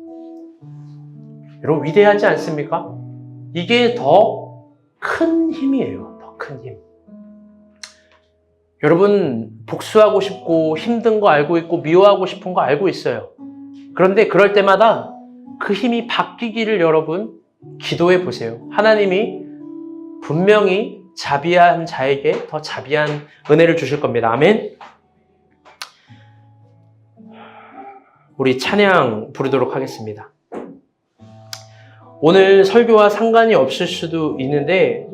여러분, 위대하지 않습니까? 이게 더 큰 힘이에요. 더 큰 힘. 여러분, 복수하고 싶고 힘든 거 알고 있고 미워하고 싶은 거 알고 있어요. 그런데 그럴 때마다 그 힘이 바뀌기를 여러분 기도해 보세요. 하나님이 분명히 자비한 자에게 더 자비한 은혜를 주실 겁니다. 아멘. 우리 찬양 부르도록 하겠습니다. 오늘 설교와 상관이 없을 수도 있는데